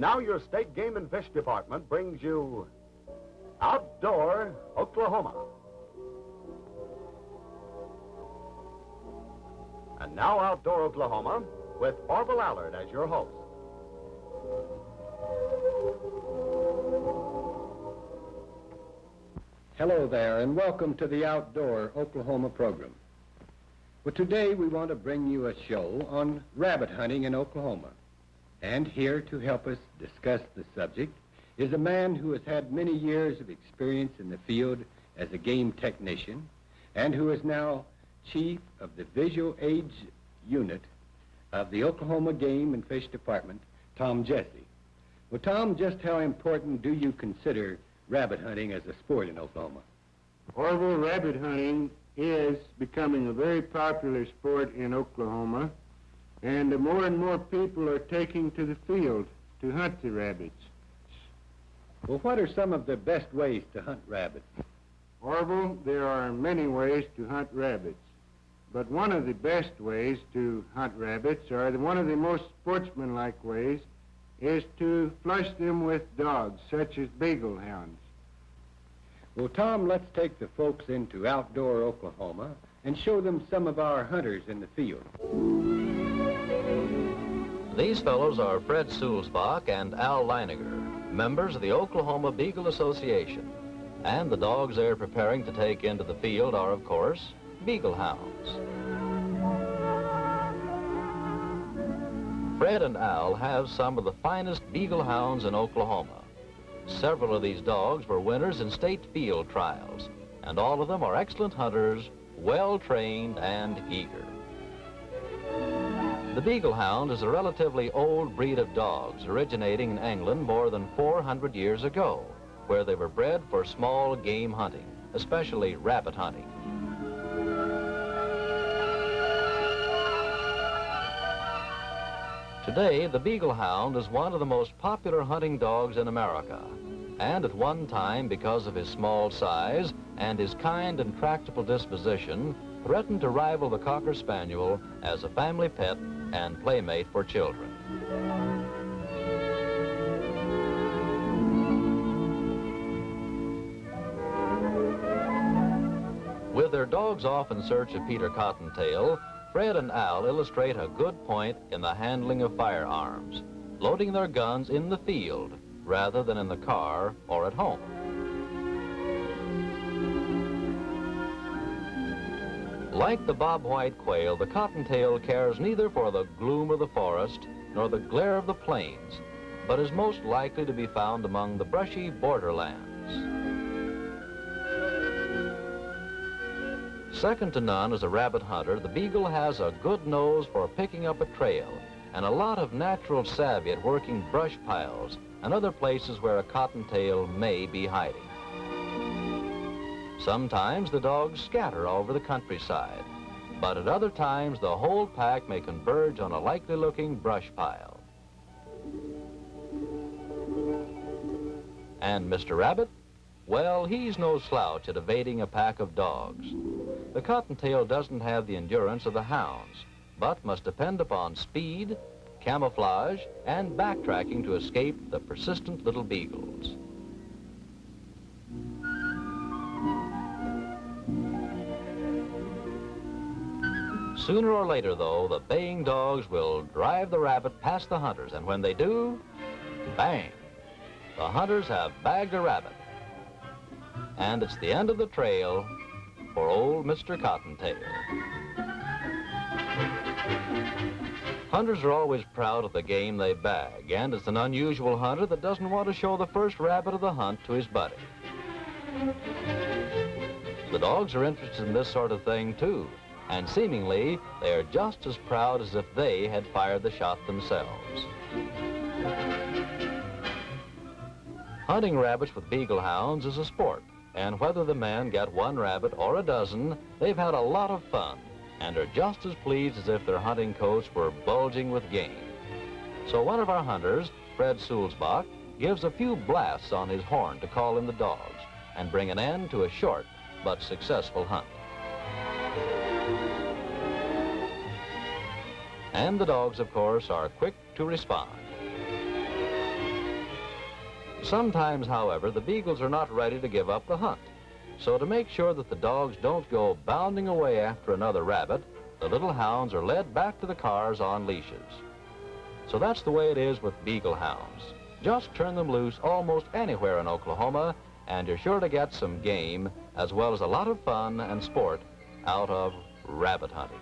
Now your State Game and Fish Department brings you Outdoor Oklahoma. And now Outdoor Oklahoma with Orville Allard as your host. Hello there, and welcome to the Outdoor Oklahoma program. Well, today we want to bring you a show on rabbit hunting in Oklahoma. And here to help us discuss the subject is a man who has had many years of experience in the field as a game technician and who is now chief of the Visual Aids Unit of the Oklahoma Game and Fish Department, Tom Jesse. Well, Tom, just how important do you consider rabbit hunting as a sport in Oklahoma? Orville, rabbit hunting is becoming a very popular sport in Oklahoma, and more and more people are taking to the field to hunt the rabbits. Well, what are some of the best ways to hunt rabbits? Orville, there are many ways to hunt rabbits, but one of the best ways to hunt rabbits, or one of the most sportsmanlike ways, is to flush them with dogs, such as beagle hounds. Well, Tom, let's take the folks into Outdoor Oklahoma and show them some of our hunters in the field. These fellows are Fred Sulzbach and Al Leiniger, members of the Oklahoma Beagle Association. And the dogs they're preparing to take into the field are, of course, beagle hounds. Fred and Al have some of the finest beagle hounds in Oklahoma. Several of these dogs were winners in state field trials, and all of them are excellent hunters, well-trained and eager. The beagle hound is a relatively old breed of dogs originating in England more than 400 years ago, where they were bred for small game hunting, especially rabbit hunting. Today, the beagle hound is one of the most popular hunting dogs in America, and at one time, because of his small size and his kind and tractable disposition, threatened to rival the Cocker Spaniel as a family pet and playmate for children. With their dogs off in search of Peter Cottontail, Fred and Al illustrate a good point in the handling of firearms, loading their guns in the field rather than in the car or at home. Like the bobwhite quail, the cottontail cares neither for the gloom of the forest nor the glare of the plains, but is most likely to be found among the brushy borderlands. Second to none as a rabbit hunter, the beagle has a good nose for picking up a trail and a lot of natural savvy at working brush piles and other places where a cottontail may be hiding. Sometimes the dogs scatter over the countryside, but at other times the whole pack may converge on a likely-looking brush pile. And Mr. Rabbit? Well, he's no slouch at evading a pack of dogs. The cottontail doesn't have the endurance of the hounds, but must depend upon speed, camouflage, and backtracking to escape the persistent little beagles. Sooner or later, though, the baying dogs will drive the rabbit past the hunters, and when they do, bang! The hunters have bagged a rabbit. And it's the end of the trail for old Mr. Cottontail. Hunters are always proud of the game they bag, and it's an unusual hunter that doesn't want to show the first rabbit of the hunt to his buddy. The dogs are interested in this sort of thing, too, and seemingly they are just as proud as if they had fired the shot themselves. Hunting rabbits with beagle hounds is a sport, and whether the men get one rabbit or a dozen, they've had a lot of fun and are just as pleased as if their hunting coats were bulging with game. So one of our hunters, Fred Sulzbach, gives a few blasts on his horn to call in the dogs and bring an end to a short but successful hunt. And the dogs, of course, are quick to respond. Sometimes, however, the beagles are not ready to give up the hunt. So to make sure that the dogs don't go bounding away after another rabbit, the little hounds are led back to the cars on leashes. So that's the way it is with beagle hounds. Just turn them loose almost anywhere in Oklahoma, and you're sure to get some game, as well as a lot of fun and sport out of rabbit hunting.